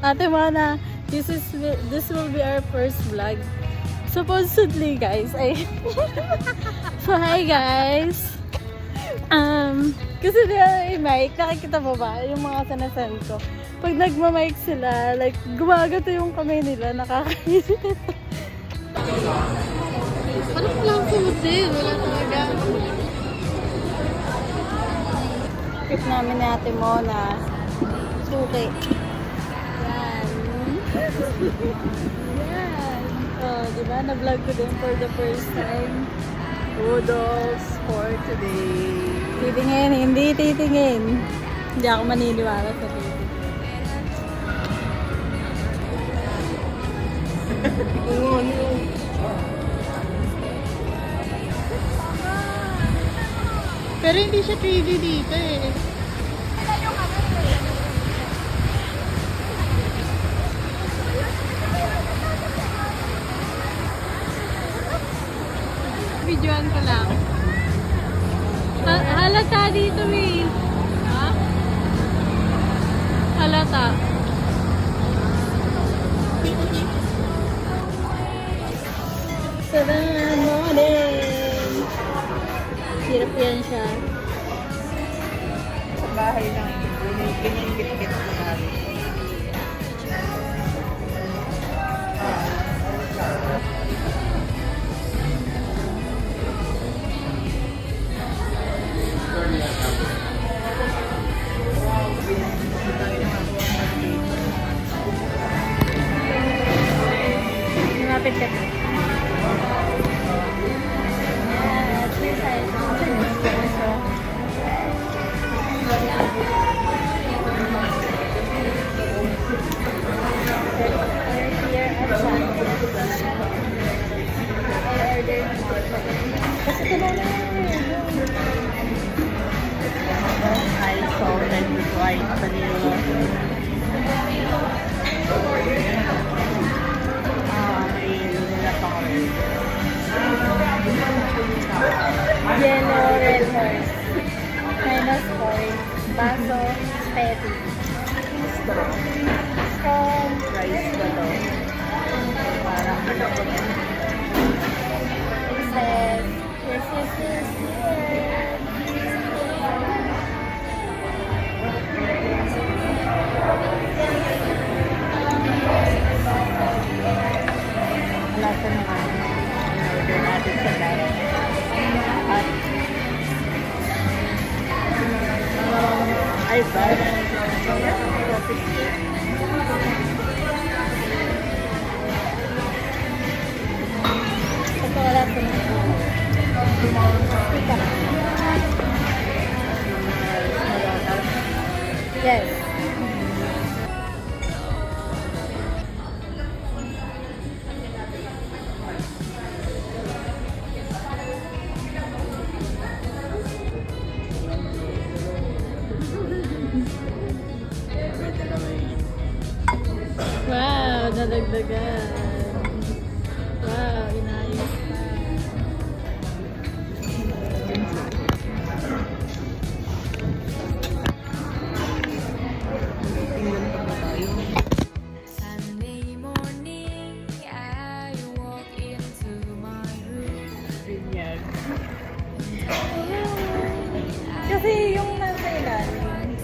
Ate Mona, this will be our first vlog. Supposedly, guys. So, hi guys. Kasi nila yung mic, nakikita mo ba? Yung mga sanasan ko. Pag nagmamic sila, like, gumagato yung kamay nila, nakakainis. Ano lang sumunod? Wala talaga. Trip namin ni Ate Mona. Suki. Yan. Yan. Oh, diba? Na-vlog ko din for the first time. Noodles for today. Titingin, hindi titingin. Hindi ako maniniwala sa titingin. Pero hindi siya 3D dito eh. Videoan ko lang. Halata dito eh. Ha? Halata. Good morning! Hirap yan siya. Sa bahay lang. Binibit-bit na namin. Lumapit ka. Kasi ito na I salted with white vanilla. Vanilla powder. Yellow red horse. Minus point. Baso. Steady. Straw. From Rice ba to? Parang ano ko na. says, yes. Lasa naman. In-order natin sa diet. At ay ba? Ito wala po na. Yes. Wow, nadagdagan. Wow, inayos pa. Sunday morning, I walk into my room. Binyag. Kasi yung nasa ilalim,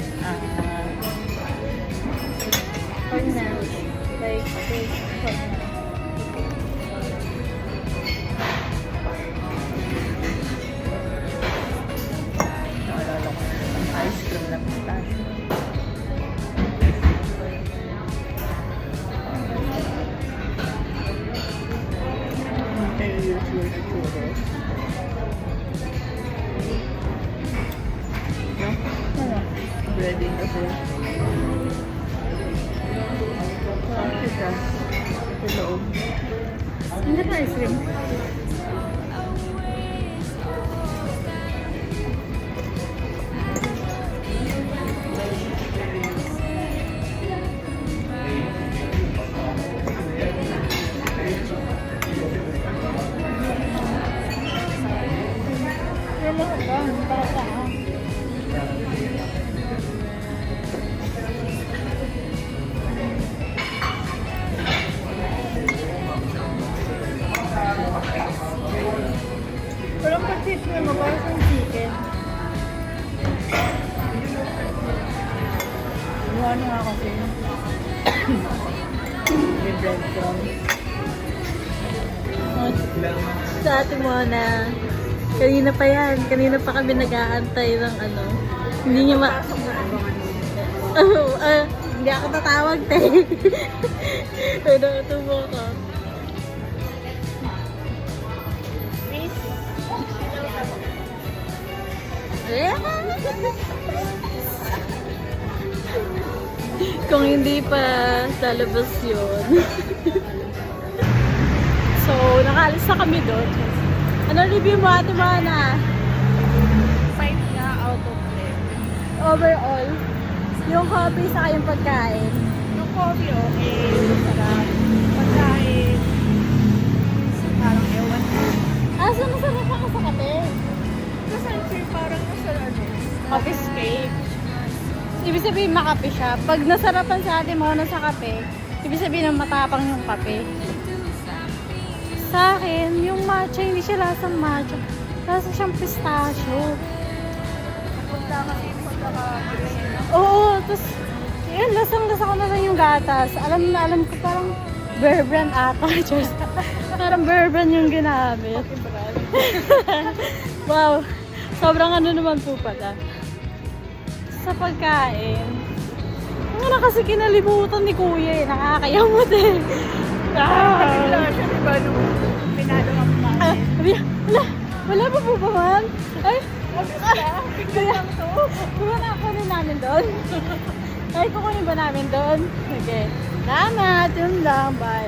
or na, like, this, Naalala ko ng ice cream na pistachio. Kaya usual na churros. No? ano? Breading kasi. Bakit ka? Sa loob. Hindi ka ice cream. Yung ano nga kasi. May breadcrumbs. Sa ate mo na, kanina pa yan. Kanina pa kami nag-aantay ng ano. Hindi niya ma... hindi ako tatawag, te. Ito mo ko. Kung hindi pa lalabas yun. So, nakaalis na kami doon. Ano review mo, ate Mana? 5 na out of 10. Overall, yung hobby sa yung pagkain. Yung coffee, okay. Sarap. Pagkain. Parang ewan. So nasarap ako sa kape. Kasi parang nasa ano, office cake. Ibig sabihin makape siya. Pag nasarapan sa ate mo na sa kape, ibig sabihin na matapang yung kape. Sa akin, yung matcha, hindi siya lasang matcha. Lasa siyang pistachio. Punta kasi yung pagkakabilis na. Oo, tapos, yun, lasang-lasa ko na lang yung gatas. Alam na alam ko, parang Bear Brand ata. Just, parang Bear Brand yung ginamit. Wow, sobrang ano naman po pala. Sa pagkain, ano na kasi kinalimutan ni Kuya eh. Nakakayamot eh. Wala siya, di ba, nung pinalo ang namin. Wala pa po ba man? Ay, kaya kuha na kunin namin doon. Ay, kukunin ba namin doon? Okay. Salamat, yun lang. Bye.